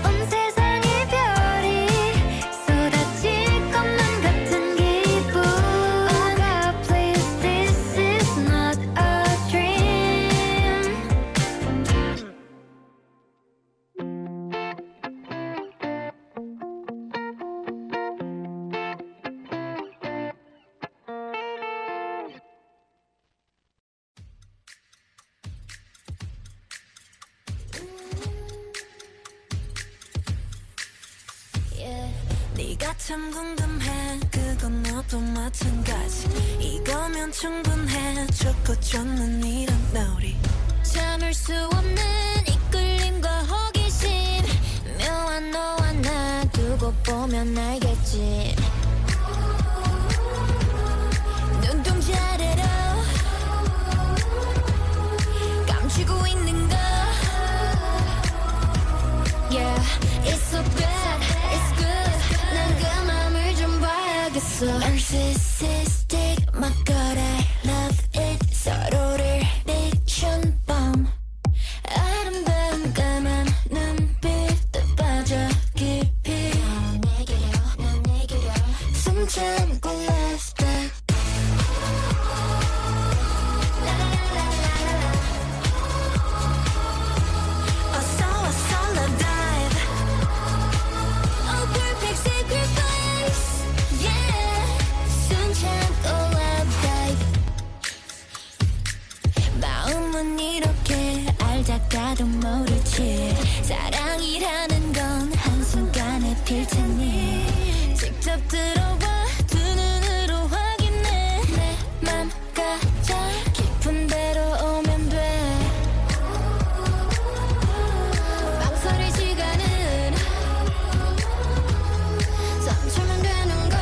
온 세상의 별이 쏟아질 것만 같은 기분. Oh God please this is not a dream. Yeah, 네가 참 궁금해 그건 너도 마찬가지 이거면 충분해 좋고 좋는 이런 놀이 참을 수 없는 이끌림과 호기심 묘한 너와 나 두고 보면 알겠지 눈동자 아래로 감추고 있는 거 Yeah, it's so bad, it's good 난 그 맘을 좀 봐야겠어 Narcissistic, my god I love it 서로를 비춘 밤 아름다운 까만 눈빛도 빠져 깊이 넌 내게려 숨 참고 left back 어서 love dive Oh perfect sacrifice Yeah 숨 참고 love dive 마음은 이렇게 알다가도 모르지 사랑이라는 건 한순간에 필 테니 직접 들어와 두 눈으로 확인해 내 맘 가장 깊은 데로 오면 돼 망설일 시간은 3초면 되는 걸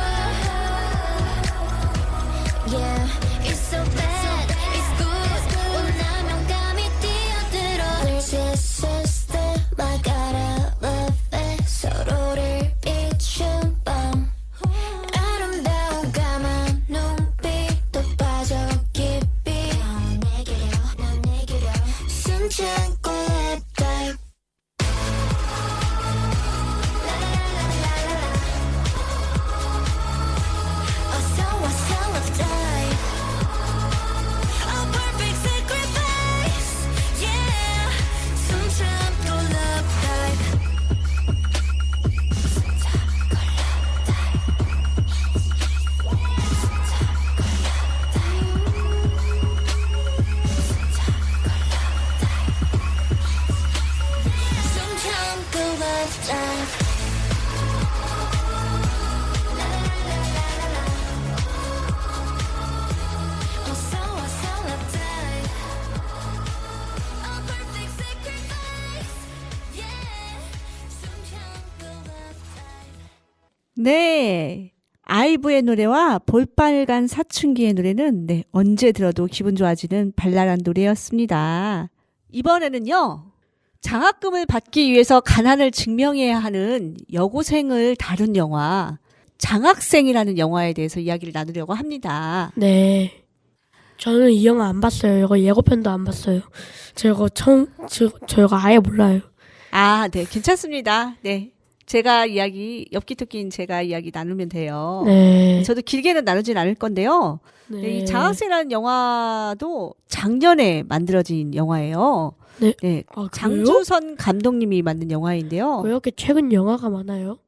Yeah, it's so bad, it's good 원하면 감히 뛰어들어 Narcissistic, my god I love it 서로를 비춘 밤 아름다운 까만 눈빛도 빠져 깊이 넌 내게려 숨 참고 left dive 어서 left dive Oh perfect sacrifice Yeah 숨 참고 love dive 숨 참고 love dive 어서 love dive Oh perfect sacrifice Yeah 숨 참고 love dive 네. 아이브의 노래와 볼빨간 사춘기의 노래는 네, 언제 들어도 기분 좋아지는 발랄한 노래였습니다. 이번에는요. 장학금을 받기 위해서 가난을 증명해야 하는 여고생을 다룬 영화 장학생이라는 영화에 대해서 이야기를 나누려고 합니다. 네. 저는 이 영화 안 봤어요. 이거 예고편도 안 봤어요. 저 이거 아예 몰라요. 아, 네. 괜찮습니다. 네. 제가 엽기토끼인 제가 이야기 나누면 돼요. 네. 저도 길게는 나누진 않을 건데요. 네, 네. 이 장학생이라는 영화도 작년에 만들어진 영화예요. 네. 네, 아, 그래요? 장주선 감독님이 만든 영화인데요. 왜 이렇게 최근 영화가 많아요?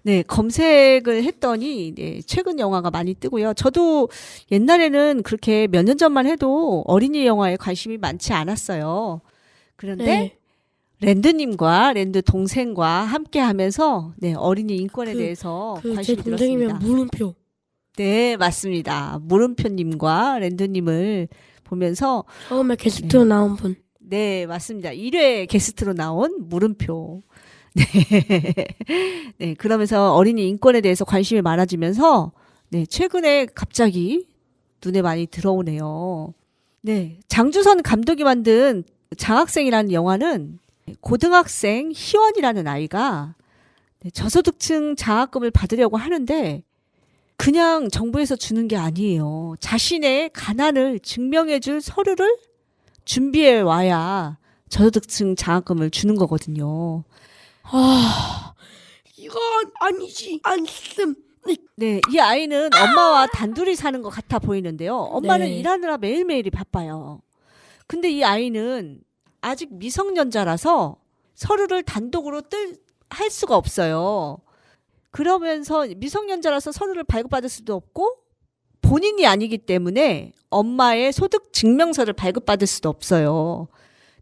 네, 검색을 했더니 네, 최근 영화가 많이 뜨고요. 저도 옛날에는 그렇게 몇 년 전만 해도 어린이 영화에 관심이 많지 않았어요. 그런데 네. 랜드님과 랜드 동생과 함께 하면서 네, 어린이 인권에 대해서 제 관심이 동생이면 들었습니다. 물음표. 네, 맞습니다. 물음표님과 랜드님을 보면서 처음에 게스트로 나온 분. 네, 맞습니다. 1회 게스트로 나온 물음표. 네. 네, 그러면서 어린이 인권에 대해서 관심이 많아지면서 네, 최근에 갑자기 눈에 많이 들어오네요. 네, 장주선 감독이 만든 장학생이라는 영화는 고등학생 희원이라는 아이가 저소득층 장학금을 받으려고 하는데 그냥 정부에서 주는 게 아니에요. 자신의 가난을 증명해줄 서류를 준비해 와야 저소득층 장학금을 주는 거거든요. 아, 이건 아니지 않습. 네, 이 아이는 엄마와 단둘이 사는 것 같아 보이는데요. 엄마는 네. 일하느라 매일매일이 바빠요. 근데 이 아이는 아직 미성년자라서 서류를 단독으로 할 수가 없어요. 그러면서 미성년자라서 서류를 발급받을 수도 없고 본인이 아니기 때문에 엄마의 소득 증명서를 발급받을 수도 없어요.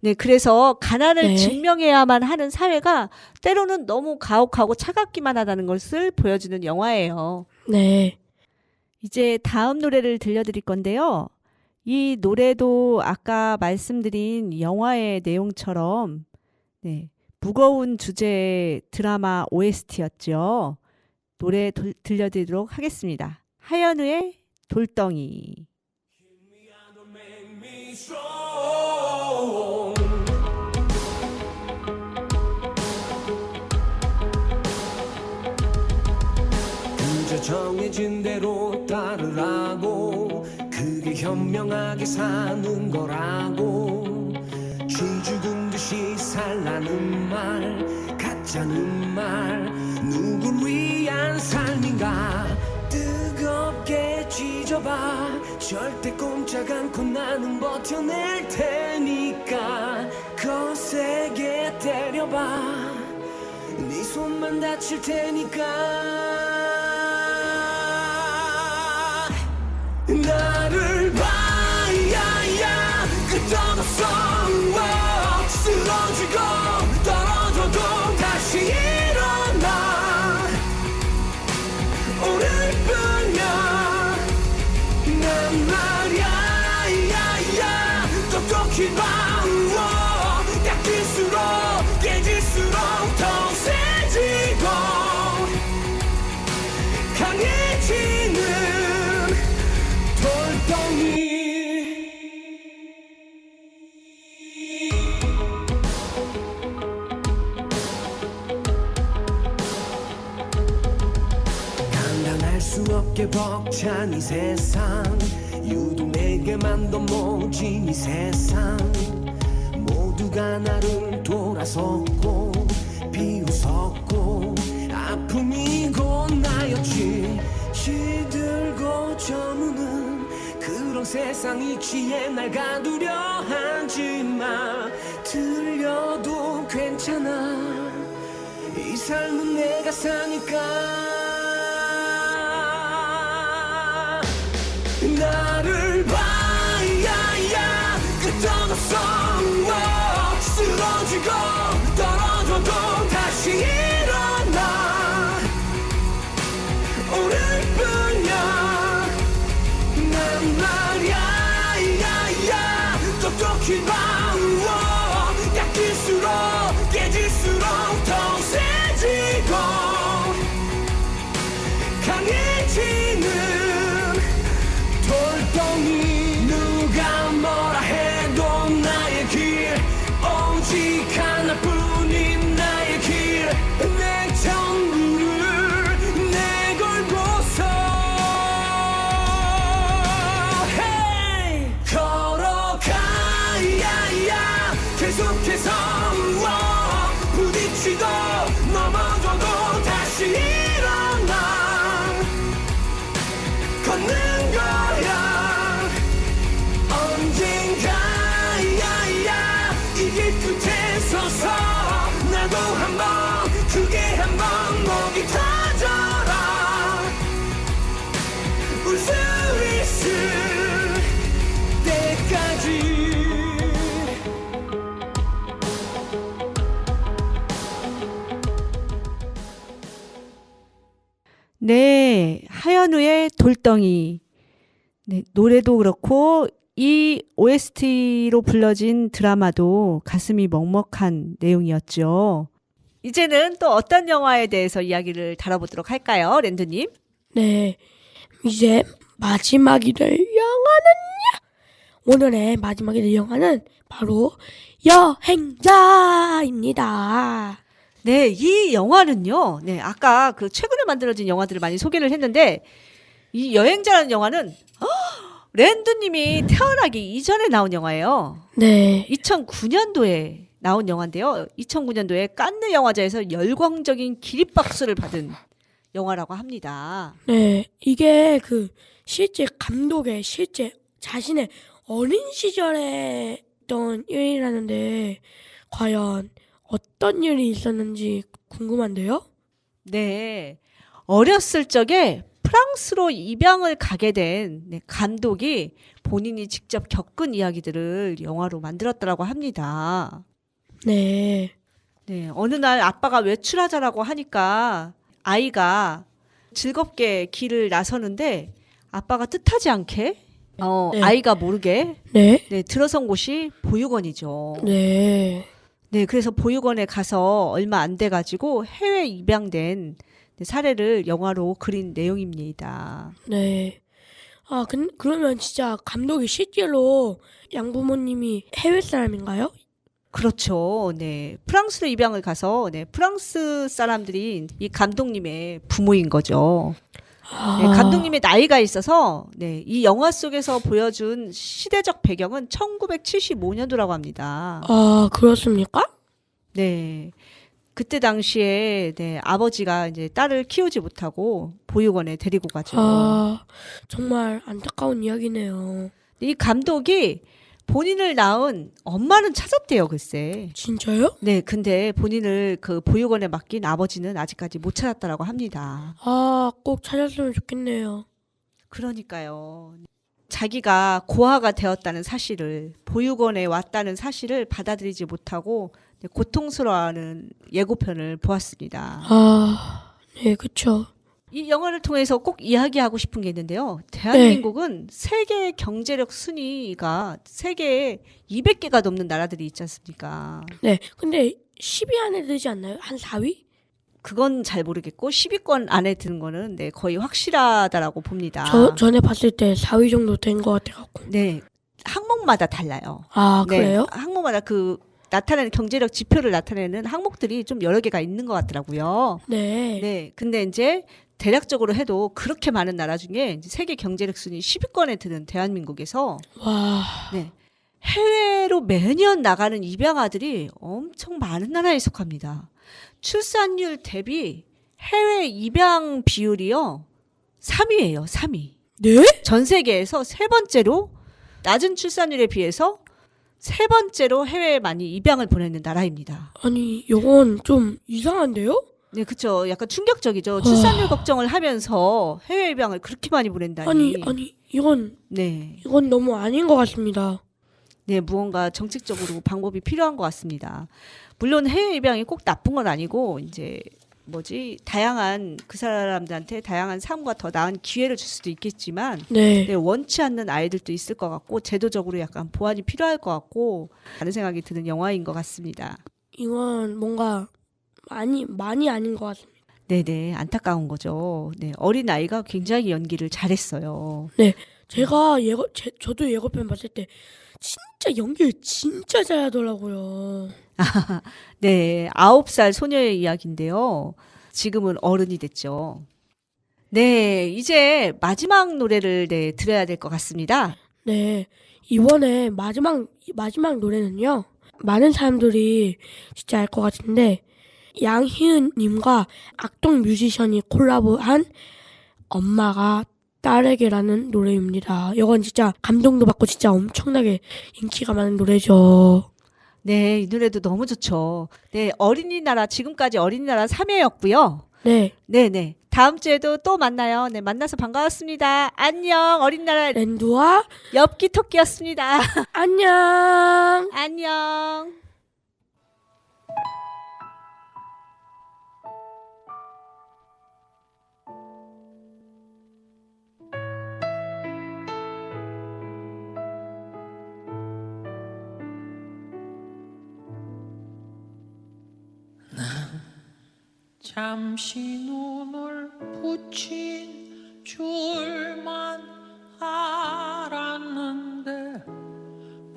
네, 그래서 가난을 네. 증명해야만 하는 사회가 때로는 너무 가혹하고 차갑기만 하다는 것을 보여주는 영화예요. 네. 이제 다음 노래를 들려드릴 건데요. 이 노래도 아까 말씀드린 영화의 내용처럼 네, 무거운 주제의 드라마 OST였죠. 노래 들려드리도록 하겠습니다. 하현우의 돌덩이. 그저 정해진 대로 따르라고 그게 현명하게 사는 거라고 쥐 죽은 듯이 살라는 말 가짜는 말 누굴 위한 삶인가 뜨겁게 쥐져봐 절대 꼼짝 않고 나는 버텨낼 테니까 거세게 때려봐 네 손만 다칠 테니까 나를 봐 야야 끄떡없어 쓰러지고 떨어져도 다시 일어나 오늘뿐이야 난 말야 야야 똑똑히 봐 깎일수록 깨질수록 더 세지고 강해지는 돌덩이 감당할 수 없게 벅찬 이 세상 유독 내게만 더 모진 이 세상 모두가 나를 돌아섰고 비웃었고 아픔이고 나였지 시들고 저무는 그런 세상 이치에 날 가두려 하지마 들려도 괜찮아 이 삶은 내가 사니까 나를 봐 야야 끄떡없어 쓰러지고 떨어져도 다시 일어나 오늘뿐이야 난 말야 야야 똑똑히 봐 깎일수록 깨질수록 더 세지고 강해지는 돌덩이 누가 뭐라 해도 나의 길 오직 하나뿐인 나의 길 내 전부를 내걸고서 hey! 걸어가 야야 계속해서 부딪히고 넘어져도 다시 일어나 걷는 거야 언젠가 야야 이 길 끝에 서서 나도 한번 크게 한번 목이 터져라 울 수 있을 때까지 네, 하현우의 돌덩이. 네, 노래도 그렇고 이 OST로 불러진 드라마도 가슴이 먹먹한 내용이었죠. 이제는 또 어떤 영화에 대해서 이야기를 다뤄보도록 할까요, 랜드님? 네. 이제 마지막이 될 영화는요. 오늘의 마지막이 될 영화는 바로 여행자입니다. 네, 이 영화는요. 네, 아까 그 최근에 만들어진 영화들을 많이 소개를 했는데 이 여행자라는 영화는 랜드님이 태어나기 이전에 나온 영화예요. 네. 2009년도에 나온 영화인데요. 2009년도에 칸느 영화제에서 열광적인 기립박수를 받은 영화라고 합니다. 네. 이게 그 실제 감독의 실제 자신의 어린 시절에 했던 일이라는데 과연 어떤 일이 있었는지 궁금한데요? 네. 어렸을 적에 프랑스로 입양을 가게 된 감독이 본인이 직접 겪은 이야기들을 영화로 만들었다라고 합니다. 네. 네, 어느 날 아빠가 외출하자라고 하니까 아이가 즐겁게 길을 나서는데 아빠가 뜻하지 않게 네. 아이가 모르게 네. 들어선 곳이 보육원이죠. 네. 네, 그래서 보육원에 가서 얼마 안 돼 가지고 해외 입양된 사례를 영화로 그린 내용입니다. 네. 아, 그러면 진짜 감독이 실제로 양부모님이 해외 사람인가요? 그렇죠. 네. 프랑스로 입양을 가서 프랑스 사람들이 이 감독님의 부모인 거죠. 네, 감독님의 나이가 있어서 이 영화 속에서 보여준 시대적 배경은 1975년도라고 합니다. 아, 그렇습니까? 네. 그때 당시에 아버지가 이제 딸을 키우지 못하고 보육원에 데리고 가죠. 아, 정말 안타까운 이야기네요. 이 감독이 본인을 낳은 엄마는 찾았대요, 글쎄. 진짜요? 네, 근데 본인을 그 보육원에 맡긴 아버지는 아직까지 못 찾았다라고 합니다. 아, 꼭 찾았으면 좋겠네요. 그러니까요. 자기가 고아가 되었다는 사실을, 보육원에 왔다는 사실을 받아들이지 못하고 고통스러워하는 예고편을 보았습니다. 아, 네, 그쵸. 이 영화를 통해서 꼭 이야기하고 싶은 게 있는데요. 대한민국은 세계 경제력 순위가 세계에 200개가 넘는 나라들이 있지 않습니까? 네, 근데 10위 안에 들지 않나요? 한 4위? 그건 잘 모르겠고 10위권 안에 드는 거는 거의 확실하다라고 봅니다. 전에 봤을 때 4위 정도 된 것 같아갖고. 네, 항목마다 달라요. 아, 그래요? 항목마다 나타내는 경제력 지표를 나타내는 항목들이 좀 여러 개가 있는 것 같더라고요. 네. 네, 근데 이제 대략적으로 해도 그렇게 많은 나라 중에 이제 세계 경제력 순위 10위권에 드는 대한민국에서 와, 해외로 매년 나가는 입양아들이 엄청 많은 나라에 속합니다. 출산율 대비 해외 입양 비율이요 3위예요. 3위. 네? 전 세계에서 세 번째로 낮은 출산율에 비해서 세 번째로 해외에 많이 입양을 보내는 나라입니다. 아니, 이건 좀 이상한데요? 네, 그렇죠. 약간 충격적이죠. 출산율 걱정을 하면서 해외 입양을 그렇게 많이 보낸다니. 아니, 이건 너무 아닌 것 같습니다. 네, 무언가 정책적으로 방법이 필요한 것 같습니다. 물론 해외 입양이 꼭 나쁜 건 아니고 이제 다양한 그 사람들한테 다양한 삶과 더 나은 기회를 줄 수도 있겠지만 원치 않는 아이들도 있을 것 같고 제도적으로 약간 보완이 필요할 것 같고 다른 생각이 드는 영화인 것 같습니다. 이건 뭔가 많이 아닌 것 같습니다. 네네, 안타까운 거죠. 네, 어린 아이가 굉장히 연기를 잘했어요. 네, 저도 예고편 봤을 때 진짜 연기를 진짜 잘하더라고요. 네, 9살 소녀의 이야기인데요. 지금은 어른이 됐죠. 네, 이제 마지막 노래를 들어야 될 것 같습니다. 네, 이번에 마지막 노래는요. 많은 사람들이 진짜 알 것 같은데 양희은님과 악동 뮤지션이 콜라보한 엄마가 딸에게라는 노래입니다. 이건 진짜 감동도 받고 진짜 엄청나게 인기가 많은 노래죠. 네, 이 노래도 너무 좋죠. 네, 어린이나라, 지금까지 어린이나라 3회였고요. 네. 네네. 다음 주에도 또 만나요. 네, 만나서 반가웠습니다. 안녕, 어린이나라 랜두와 엽기 토끼였습니다. 안녕. 안녕. 잠시 눈을 붙인 줄만 알았는데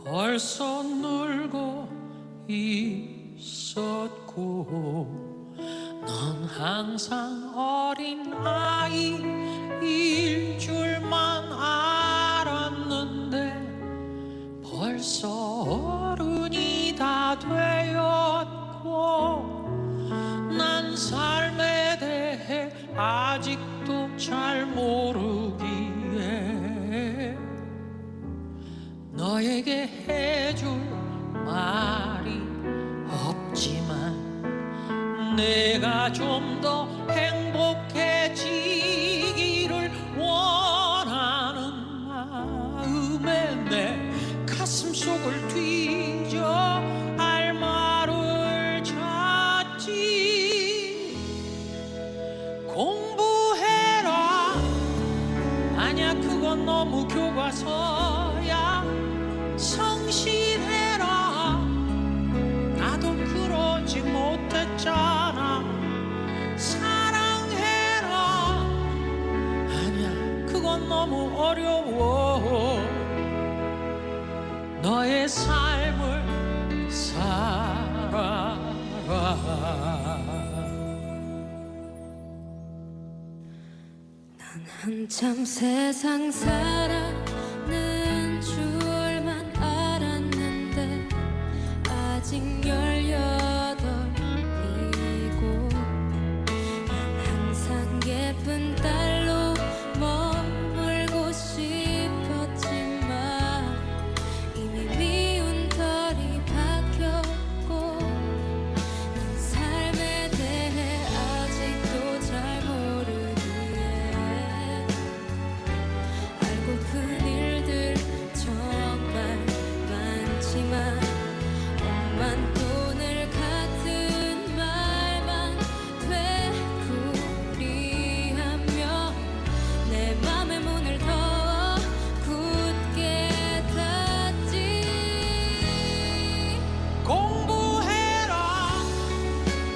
벌써 늙어 있었고 넌 항상 어린 아이일 줄만 알았는데 벌써 어른이 다 되었고 난 삶에 대해 아직도 잘 모르기에 너에게 해줄 말이 없지만 내가 좀 더 행복해지기를 원하는 마음에 너무 교과서야. 성실해라. 나도 그러지 못했잖아. 사랑해라. 아니야, 그건 너무 어려워. 너의 삶을 살아라. 한참 세상 살아는 줄만 알았는데 아직 18이고 난 항상 예쁜 딸로 머물고 싶었지만 이미 미운 털이 박혔고 난 삶에 대해 아직도 잘 모르기에 알고픈 일들 정말 많지만 억만 돈을 같은 말만 되풀이하며 내 맘의 문을 더 굳게 닫지. 공부해라.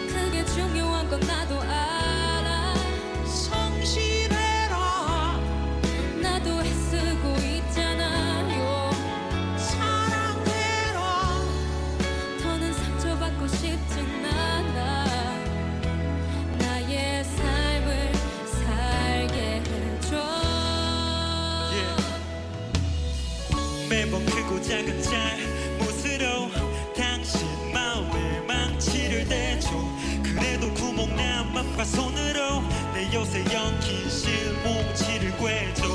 그게 중요한 건 나도 알아. 성실해라. 나도 애쓰고 있잖아요. 사랑해라. 더는 상처받고 싶진 않아. 나의 삶을 살게 해줘. 매번 크고 작은 잘못으로 당신 마음에 망치를 대줘. 그래도 구멍난 맘과 손으로 내 요새 엉킨 실뭉치를 꿰줘.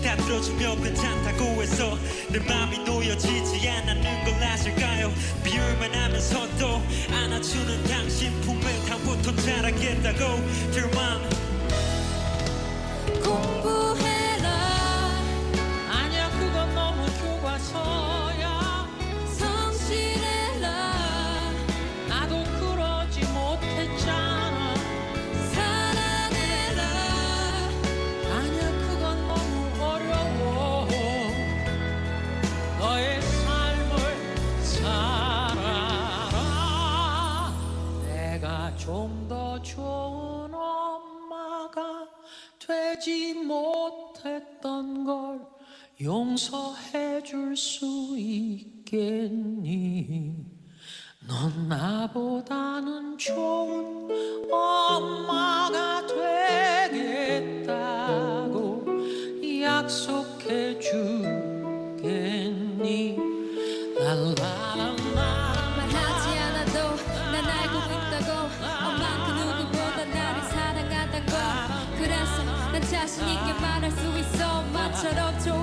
다 들어주며 괜찮다고 해서 내 맘이 놓여지지 않았는 걸 아실까요? 비울만 하면서도 안아주는 당신 품에 다음부턴 잘하겠다고 Dear mom. 공부해라. 아니야, 그건 너무 교과서야. 성실해라. 나도 그러지 못했잖아. 사랑해라. 아니야, 그건 너무 어려워. 너의 삶을 살아라. 내가 좀 더 좋은 엄마가 되지 못했던 걸 용서해 줄 수 있겠니? 넌 나보다는 좋은 엄마가 되겠다고 약속해 주겠니? 랄라라라. 말하지 않아도 난 알고 있다고. 엄마 그 누구보다 나를 사랑한다고. 그래서 난 자신 있게 말할 수 있어. 엄마처럼 좋은